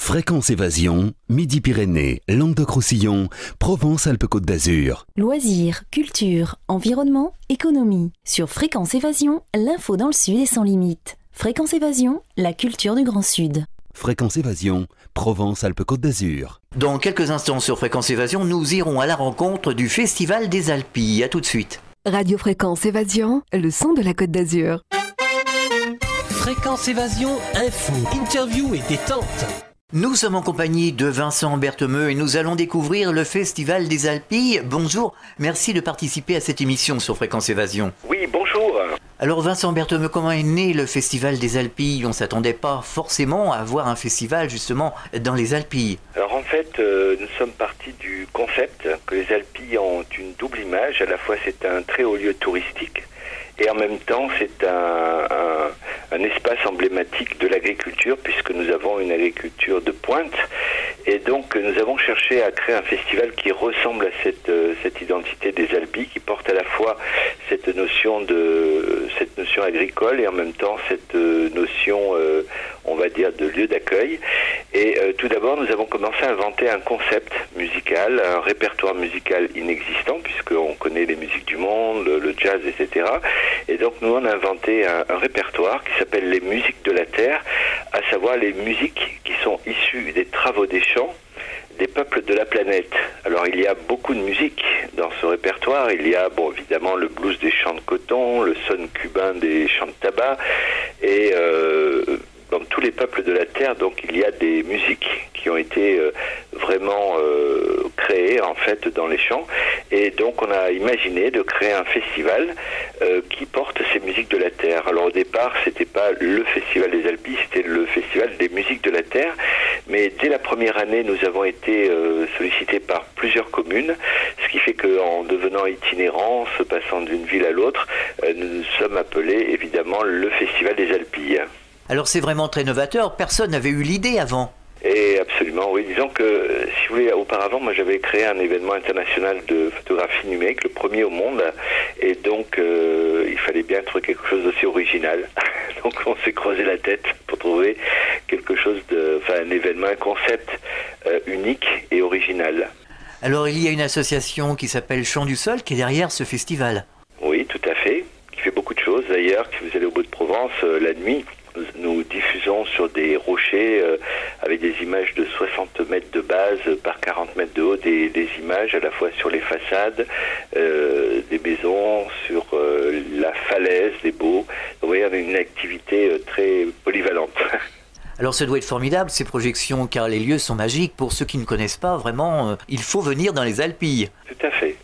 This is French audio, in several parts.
Fréquence Évasion, Midi-Pyrénées, Languedoc-Roussillon, Provence-Alpes-Côte d'Azur. Loisirs, culture, environnement, économie. Sur Fréquence Évasion, l'info dans le Sud est sans limite. Fréquence Évasion, la culture du Grand Sud. Fréquence Évasion, Provence-Alpes-Côte d'Azur. Dans quelques instants sur Fréquence Évasion, nous irons à la rencontre du Festival des Alpilles. À tout de suite. Radio Fréquence Évasion, le son de la Côte d'Azur. Fréquence Évasion, info, interview et détente. Nous sommes en compagnie de Vincent Berthemeux et nous allons découvrir le Festival des Alpilles. Bonjour, merci de participer à cette émission sur Fréquence Évasion. Oui, bonjour. Alors Vincent Berthemeux, comment est né le Festival des Alpilles? On ne s'attendait pas forcément à avoir un festival justement dans les Alpilles. Alors en fait, nous sommes partis du concept que les Alpilles ont une double image. À la fois c'est un très haut lieu touristique et en même temps c'est un espace emblématique de l'agriculture puisque nous avons une agriculture de pointe. Et donc nous avons cherché à créer un festival qui ressemble à cette identité des Alpilles, qui porte à la fois cette notion agricole et en même temps cette notion, on va dire, de lieu d'accueil. Et tout d'abord, nous avons commencé à inventer un concept musical, un répertoire musical inexistant, puisqu'on connaît les musiques du monde, le jazz, etc. Et donc nous, on a inventé un répertoire qui s'appelle les musiques de la terre, à savoir les musiques qui sont issues des travaux des champs des peuples de la planète. Alors il y a beaucoup de musique dans ce répertoire. Il y a évidemment le blues des champs de coton, le son cubain des champs de tabac, et dans tous les peuples de la Terre, donc il y a des musiques qui ont été vraiment créées en fait dans les champs. Et donc on a imaginé de créer un festival qui porte ces musiques de la Terre. Alors au départ, c'était pas le festival des Alpilles, c'était le festival des musiques de la Terre. Mais dès la première année, nous avons été sollicités par plusieurs communes, ce qui fait qu'en devenant itinérants, se passant d'une ville à l'autre, nous nous sommes appelés évidemment le festival des Alpilles. Alors c'est vraiment très novateur, personne n'avait eu l'idée avant. Et absolument, oui. Disons que, si vous voulez, auparavant, moi j'avais créé un événement international de photographie numérique, le premier au monde, et donc il fallait bien trouver quelque chose d'aussi original. Donc on s'est creusé la tête pour trouver quelque chose un événement, un concept unique et original. Alors il y a une association qui s'appelle Chant du Sol qui est derrière ce festival. Oui, tout à fait, qui fait beaucoup de choses. D'ailleurs, si vous allez au bout de Provence, la nuit, nous diffusons sur des rochers avec des images de 60 mètres de base par 40 mètres de haut, des images à la fois sur les façades des maisons, sur la falaise des baux. Vous voyez, on a une activité très polyvalente. Alors ça doit être formidable ces projections, car les lieux sont magiques. Pour ceux qui ne connaissent pas, vraiment, il faut venir dans les Alpilles. Tout à fait.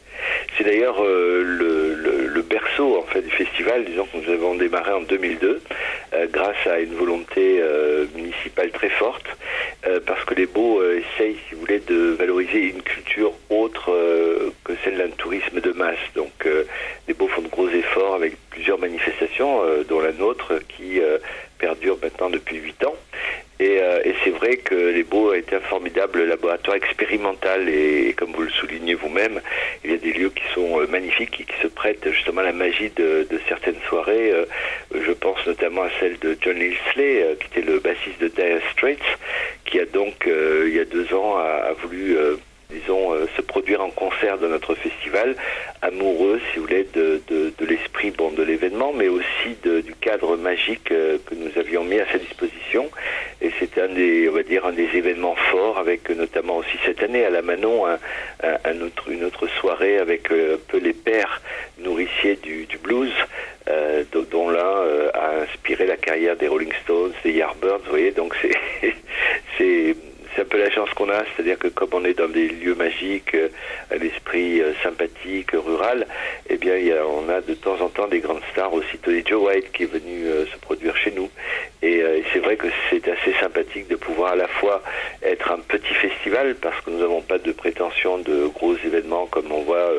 C'est d'ailleurs le berceau en fait du festival. Disons que nous avons démarré en 2002 grâce à une volonté municipale très forte, parce que les Baux essayent, si vous voulez, de valoriser une culture autre que celle d'un tourisme de masse. Donc les Baux font de gros efforts avec plusieurs manifestations, dont la nôtre qui perdure maintenant depuis 8 ans. Et c'est vrai que les Baux a été un formidable laboratoire expérimental et comme vous le soulignez vous-même, il y a des lieux qui sont magnifiques et qui se prêtent justement à la magie de certaines soirées. Je pense notamment à celle de John Lilsley, qui était le bassiste de Dire Straits, qui a donc, il y a 2 ans, a voulu se produire en concert dans notre festival, amoureux, si vous voulez, de l'esprit de l'événement, mais aussi du cadre magique que nous avions mis à sa disposition. Et c'était un des événements forts, avec notamment aussi cette année à la Manon, une autre soirée avec un peu les pères nourriciers du blues, dont l'un a inspiré la carrière des Rolling Stones, des Yardbirds, vous voyez, donc c'est un peu la chance qu'on a, c'est-à-dire que comme on est dans des lieux magiques, à l'esprit sympathique, rural, eh bien on a de temps en temps des grandes stars, aussi Tony Joe White qui est venu se produire chez nous. Et c'est vrai que c'est assez sympathique de pouvoir à la fois être un petit festival, parce que nous n'avons pas de prétention de gros événements comme on voit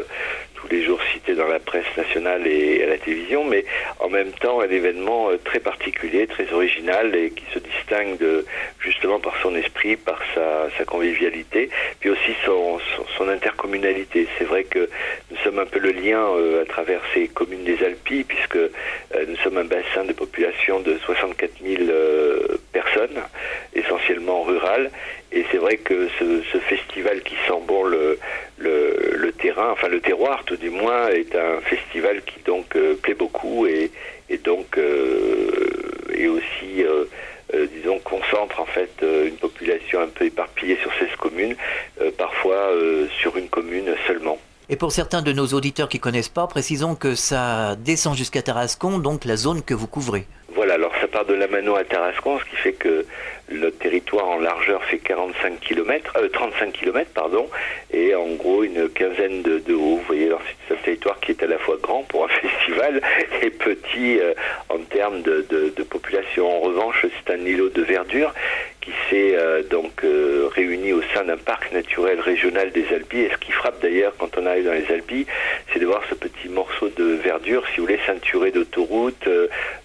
tous les jours cités dans la presse nationale et à la télévision, mais en même temps un événement très particulier, très original et qui se distingue justement par son esprit, par sa convivialité, puis aussi son intercommunalité. C'est vrai que nous sommes un peu le lien à travers ces communes des Alpilles, puisque nous sommes un bassin de population de 64 000 personnes, essentiellement rurales, Et c'est vrai que ce festival qui sent bon le terrain, enfin le terroir tout du moins, est un festival qui donc plaît beaucoup et donc et aussi disons concentre en fait une population un peu éparpillée sur 16 communes, parfois sur une commune seulement. Et pour certains de nos auditeurs qui ne connaissent pas, précisons que ça descend jusqu'à Tarascon, donc la zone que vous couvrez. Voilà, alors ça part de Lamano à Tarascon, ce qui fait que notre territoire en largeur fait 35 35 km, et en gros une quinzaine de haut. Vous voyez, alors c'est un territoire qui est à la fois grand pour un festival et petit en termes de population. En revanche, c'est un îlot de verdure qui s'est réuni au sein d'un parc naturel régional des Alpilles. Et ce qui frappe d'ailleurs quand on arrive dans les Alpilles, c'est de voir ce petit morceau de verdure, si vous voulez, ceinturé d'autoroutes,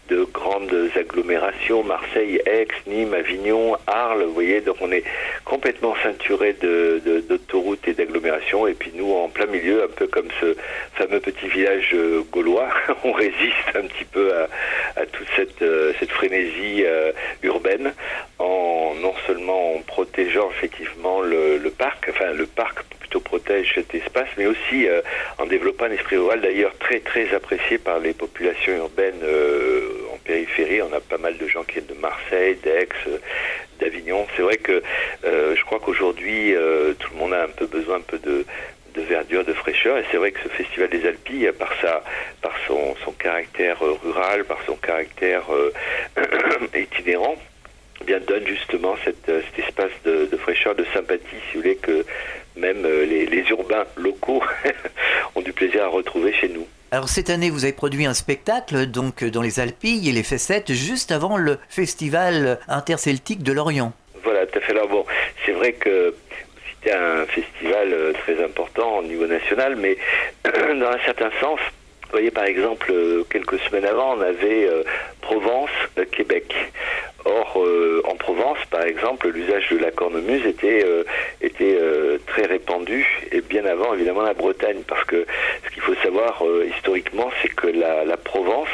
de grandes agglomérations, Marseille, Aix, Nîmes, Avignon, Arles, vous voyez, donc on est complètement ceinturé d'autoroutes et d'agglomérations, et puis nous en plein milieu, un peu comme ce fameux petit village gaulois, on résiste un petit peu à toute cette frénésie urbaine, non seulement en protégeant effectivement le parc plutôt protège cet espace, mais aussi en développant un esprit rural d'ailleurs très très apprécié par les populations urbaines en périphérie. On a pas mal de gens qui viennent de Marseille, d'Aix, d'Avignon. C'est vrai que je crois qu'aujourd'hui tout le monde a un peu besoin de verdure, de fraîcheur, et c'est vrai que ce festival des Alpilles, par son caractère rural, par son caractère itinérant, eh bien donne justement cet espace de fraîcheur, de sympathie, si vous voulez, que même les urbains locaux ont du plaisir à retrouver chez nous. Alors cette année, vous avez produit un spectacle donc dans les Alpilles et les Fessettes juste avant le festival interceltique de Lorient. Voilà, tout à fait. Alors bon, c'est vrai que c'était un festival très important au niveau national, mais dans un certain sens, vous voyez par exemple, quelques semaines avant, on avait Provence, Québec. Or, en Provence, par exemple, l'usage de la cornemuse était très répandu, et bien avant, évidemment, la Bretagne, parce que ce qu'il faut savoir historiquement, c'est que la Provence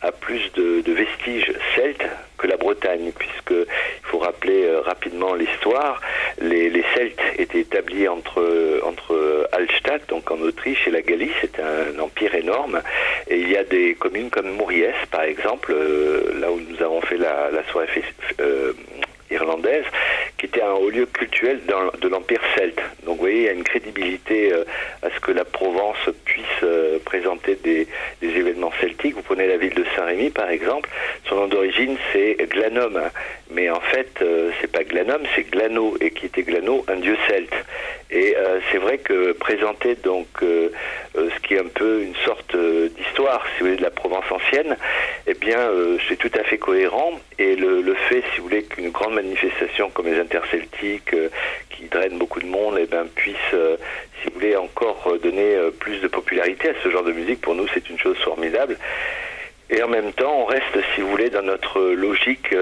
a plus de vestiges celtes que la Bretagne, puisque il faut rappeler rapidement l'histoire. Les Celtes étaient établis entre Hallstatt, donc en Autriche, et la Galice. C'est un empire énorme, et il y a des communes comme Mouriès, par exemple, là où nous avons fait la soirée irlandaise, qui était un haut lieu cultuel de l'Empire celte. Donc vous voyez, il y a une crédibilité à ce que la Provence puisse présenter des événements celtiques. Vous prenez la ville de Saint-Rémy par exemple, son nom d'origine c'est Glanum, mais en fait c'est pas Glanum, c'est Glano, et qui était Glano, un dieu celte. Et c'est vrai que présenter donc ce qui est un peu une sorte d'histoire, si vous voulez, de la Provence ancienne, eh bien c'est tout à fait cohérent, et le fait, si vous voulez, qu'une grande manifestation comme les interceltiques qui drainent beaucoup de monde, eh bien puisse, si vous voulez, encore donner plus de popularité à ce genre de musique, pour nous c'est une chose formidable. Et en même temps, on reste, si vous voulez, dans notre logique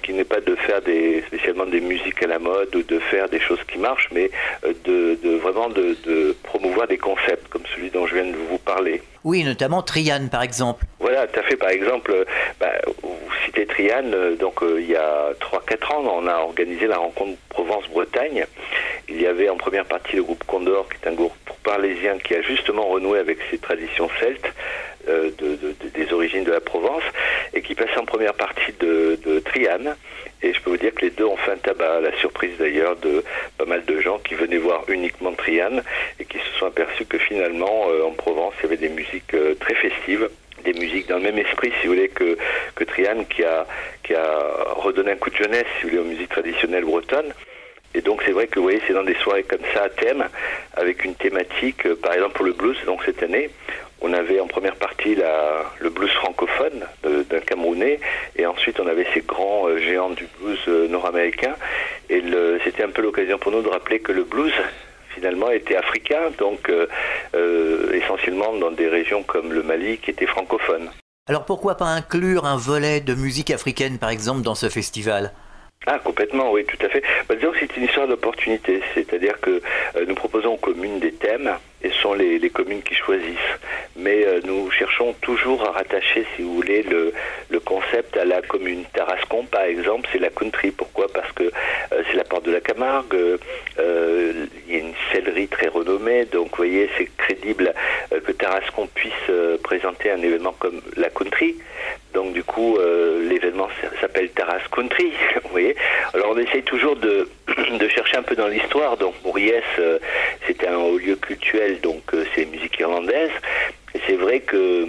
qui n'est pas de faire spécialement des musiques à la mode ou de faire des choses qui marchent, mais vraiment de promouvoir des concepts comme celui dont je viens de vous parler. Oui, notamment Trianne, par exemple. Voilà, tout à fait. Par exemple, vous citez Trianne, donc il y a 3-4 ans, on a organisé la rencontre Provence-Bretagne. Il y avait en première partie le groupe Condor, qui est un groupe parlésien qui a justement renoué avec ses traditions celtes, des origines de la Provence, et qui passait en première partie de Trianne. Et je peux vous dire que les deux ont fait un tabac, à la surprise d'ailleurs de pas mal de gens qui venaient voir uniquement Trianne et qui se sont aperçus que finalement en Provence il y avait des musiques très festives, des musiques dans le même esprit, si vous voulez, que Trianne, qui a redonné un coup de jeunesse, si vous voulez, aux musiques traditionnelles bretonnes. Et donc c'est vrai que vous voyez, c'est dans des soirées comme ça à thème, avec une thématique, par exemple pour le blues, donc cette année, on avait en première partie le blues francophone d'un Camerounais, et ensuite on avait ces grands géants du blues nord-américain, et c'était un peu l'occasion pour nous de rappeler que le blues finalement était africain, donc essentiellement dans des régions comme le Mali qui étaient francophones. Alors pourquoi pas inclure un volet de musique africaine par exemple dans ce festival ? Ah, complètement, oui, tout à fait. Disons que c'est une histoire d'opportunité, c'est-à-dire que nous proposons aux communes des thèmes, et sont les communes qui choisissent. Mais nous cherchons toujours à rattacher, si vous voulez, le concept à la commune. Tarascon, par exemple, c'est la country. Pourquoi? Parce que c'est la porte de la Camargue, il y a une sellerie très renommée, donc vous voyez, c'est crédible que Tarascon puisse présenter un événement comme la country. Donc du coup, l'événement s'appelle Taras Country, vous voyez. Alors on essaye toujours de chercher un peu dans l'histoire. Donc Mouriès, c'était un haut lieu cultuel, donc c'est musique irlandaise. Et c'est vrai que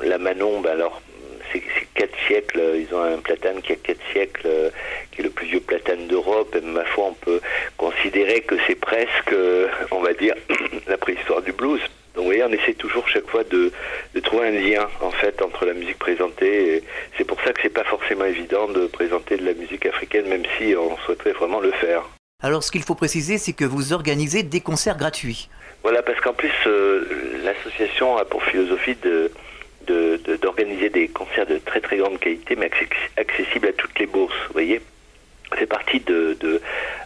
la Manon, alors c'est 4 siècles, ils ont un platane qui a 4 siècles, qui est le plus vieux platane d'Europe. Et ma foi, on peut considérer que c'est presque, on va dire, la préhistoire du blues. Donc vous voyez, on essaie toujours chaque fois de trouver un lien en fait entre la musique présentée. Et c'est pour ça que c'est pas forcément évident de présenter de la musique africaine, même si on souhaiterait vraiment le faire. Alors ce qu'il faut préciser, c'est que vous organisez des concerts gratuits. Voilà, parce qu'en plus l'association a pour philosophie d'organiser des concerts de très très grande qualité, mais accessibles à toutes les bourses. Vous voyez, c'est parti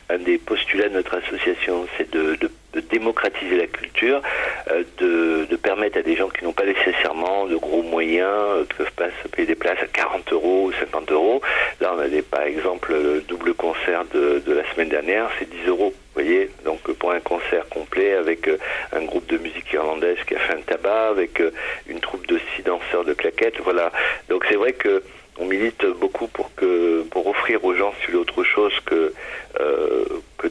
un des postulats de notre association, c'est de démocratiser la culture, de permettre à des gens qui n'ont pas nécessairement de gros moyens, qui ne peuvent pas se payer des places à 40 euros ou 50 euros. Là, on a par exemple, le double concert de la semaine dernière, c'est 10 euros. Vous voyez, donc pour un concert complet avec un groupe de musique irlandaise qui a fait un tabac, avec une troupe de 6 danseurs de claquettes, voilà. Donc c'est vrai que on milite beaucoup pour offrir aux gens autre chose que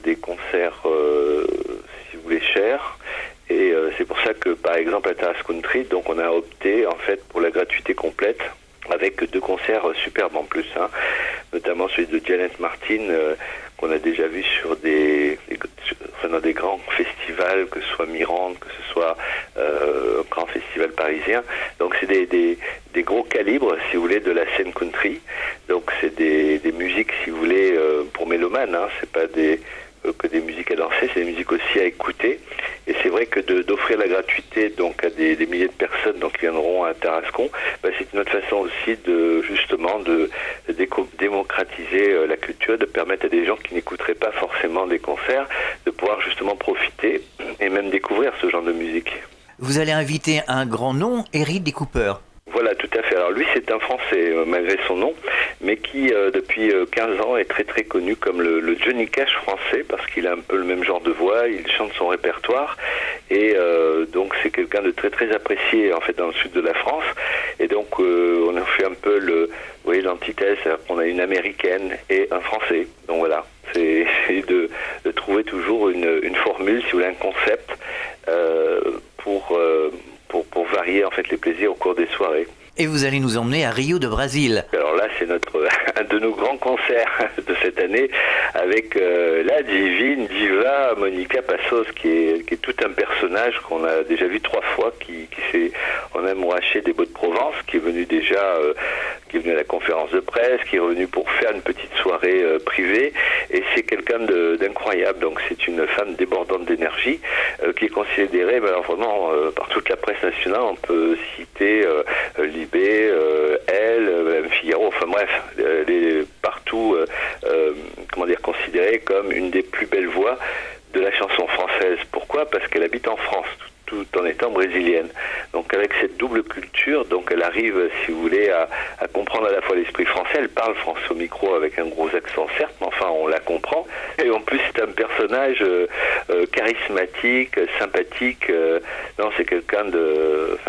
des concerts, si vous voulez, chers. Et c'est pour ça que, par exemple, à Taras Country, donc on a opté en fait pour la gratuité complète, avec 2 concerts superbes en plus, hein, notamment celui de Janet Martin, qu'on a déjà vu dans des grands festivals, que ce soit Mirande, que ce soit un grand festival parisien. Donc c'est des gros calibres, si vous voulez, de la scène country. Donc c'est des musiques, si vous voulez, pour mélomanes, hein, c'est pas que des musiques à danser, c'est des musiques aussi à écouter. Et c'est vrai que d'offrir la gratuité donc à des milliers de personnes donc, qui viendront à Tarascon, c'est une autre façon aussi de démocratiser la culture, de permettre à des gens qui n'écouteraient pas forcément des concerts de pouvoir justement profiter et même découvrir ce genre de musique. Vous allez inviter un grand nom, Ridley Cooper. Voilà, tout à fait. Alors lui, c'est un Français, malgré son nom, mais qui, depuis 15 ans, est très très connu comme le Johnny Cash français, parce qu'il a un peu le même genre de voix, il chante son répertoire, et donc c'est quelqu'un de très très apprécié, en fait, dans le sud de la France. Et donc, on a fait un peu l'antithèse, on a une Américaine et un Français. Donc voilà, c'est de trouver toujours une formule, si vous voulez, un concept, pour varier en fait les plaisirs au cours des soirées. Et vous allez nous emmener à Rio de Brésil. Alors là, c'est un de nos grands concerts de cette année avec la divine diva Monica Passos, qui est tout un personnage qu'on a déjà vu 3 fois, qui s'est en amouraché des Beaux de Provence, qui est venu qui est venu à la conférence de presse, qui est revenu pour faire une petite soirée privée, et c'est quelqu'un d'incroyable. Donc c'est une femme débordante d'énergie, qui est considérée alors vraiment par toute la presse nationale. On peut citer Libé, elle, Madame Figaro, enfin bref, elle est partout considérée comme une des plus belles voix de la chanson française. Pourquoi? Parce qu'elle habite en France, tout en étant brésilienne. Donc avec cette double culture, donc elle arrive, si vous voulez, à comprendre à la fois l'esprit français. Elle parle français au micro avec un gros accent, certes, mais enfin on la comprend. Et en plus c'est un personnage charismatique, sympathique. Non, c'est quelqu'un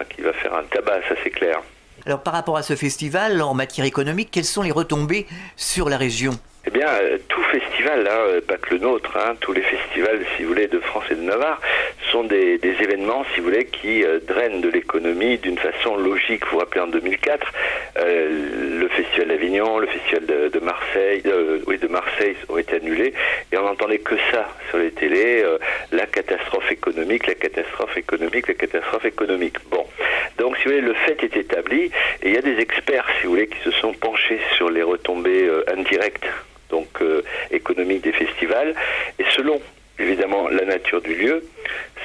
qui va faire un tabac, ça c'est clair. Alors par rapport à ce festival, en matière économique, quelles sont les retombées sur la région ? Eh bien, tout festival, hein, pas que le nôtre, hein, tous les festivals, si vous voulez, de France et de Navarre, sont des événements, si vous voulez, qui drainent de l'économie d'une façon logique. Vous vous rappelez, en 2004, le festival d'Avignon, le festival de Marseille, de Marseille ont été annulés, et on n'entendait que ça sur les télés, la catastrophe économique, la catastrophe économique, la catastrophe économique. Bon, donc si vous voulez, le fait est établi, et il y a des experts, si vous voulez, qui se sont penchés sur les retombées indirectes, donc économique des festivals, et selon évidemment la nature du lieu,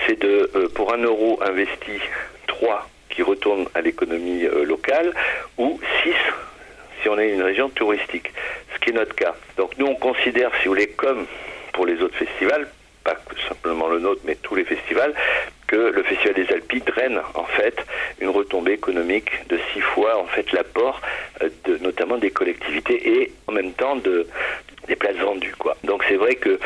c'est pour 1 euro investi, 3 qui retournent à l'économie locale, ou 6 si on est une région touristique, ce qui est notre cas. Donc nous on considère, si vous voulez, comme pour les autres festivals, pas que simplement le nôtre, mais tous les festivals, que le Festival des Alpilles draine en fait une retombée économique de 6 fois en fait l'apport notamment des collectivités et en même temps des places vendues, quoi. Donc c'est vrai que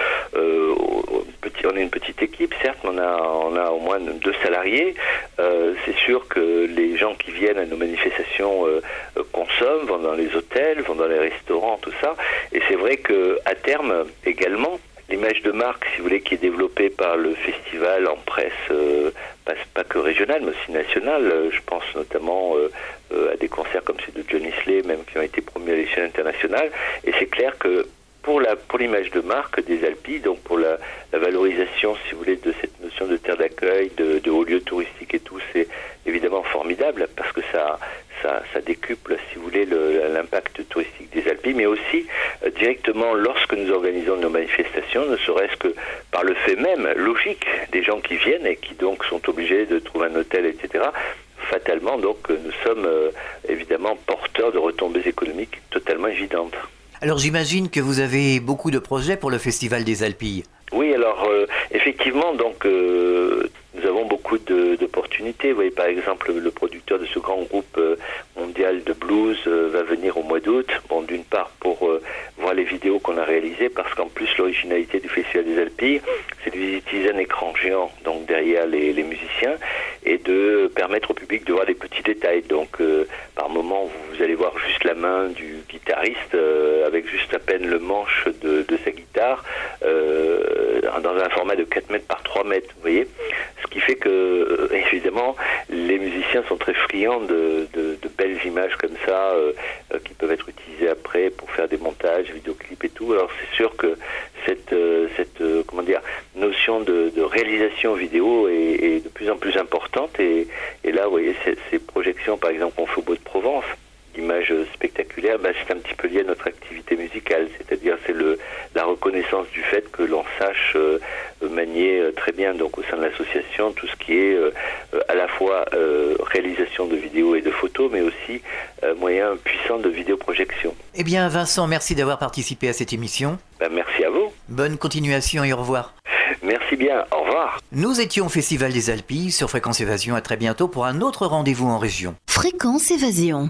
on est une petite équipe, certes, mais on a au moins 2 salariés. C'est sûr que les gens qui viennent à nos manifestations consomment, vont dans les hôtels, vont dans les restaurants, tout ça. Et c'est vrai que à terme également, l'image de marque, si vous voulez, qui est développée par le festival en presse, pas que régionale, mais aussi nationale. Je pense notamment à des concerts comme ceux de Johnny Slay, même qui ont été promus à l'échelle internationale. Et c'est clair que pour l'image de marque des Alpilles, donc pour la valorisation, si vous voulez, de cette notion de terre d'accueil, de hauts lieux touristiques et tout, c'est évidemment formidable parce que ça décuple, si vous voulez, l'impact touristique des Alpilles, mais aussi directement lorsque nous organisons nos manifestations, ne serait-ce que par le fait même logique des gens qui viennent et qui donc sont obligés de trouver un hôtel, etc. Fatalement, donc, nous sommes évidemment porteurs de retombées économiques totalement évidentes. Alors j'imagine que vous avez beaucoup de projets pour le Festival des Alpilles. Oui, alors effectivement, donc nous avons beaucoup d'opportunités. Vous voyez, par exemple, le producteur de ce grand groupe mondial de blues va venir au mois d'août. Bon, d'une part pour voir les vidéos qu'on a réalisées, parce qu'en plus l'originalité du Festival des Alpilles, c'est d'utiliser un écran géant donc derrière les musiciens et de permettre au public de voir des petits détails. Donc par moment, vous allez voir juste la main du guitariste avec juste à peine le manche de sa guitare dans un format de 4 mètres par 3 mètres, vous voyez. Ce qui fait que, évidemment, les musiciens sont très friands de belles images comme ça, qui peuvent être utilisées après pour faire des montages, vidéoclips et tout. Alors c'est sûr que cette notion de réalisation vidéo est de plus en plus importante. Et là, vous voyez, ces projections, par exemple, qu'on fait au Beau de Provence, d'images spectaculaires, c'est un petit peu lié à notre activité musicale, c'est-à-dire c'est la reconnaissance du fait que l'on sache manier très bien donc au sein de l'association tout ce qui est à la fois réalisation de vidéos et de photos, mais aussi moyen puissant de vidéoprojection. Eh bien Vincent, merci d'avoir participé à cette émission. Merci à vous. Bonne continuation et au revoir. Merci bien, au revoir. Nous étions au Festival des Alpilles sur Fréquence Évasion. À très bientôt pour un autre rendez-vous en région. Fréquence Évasion.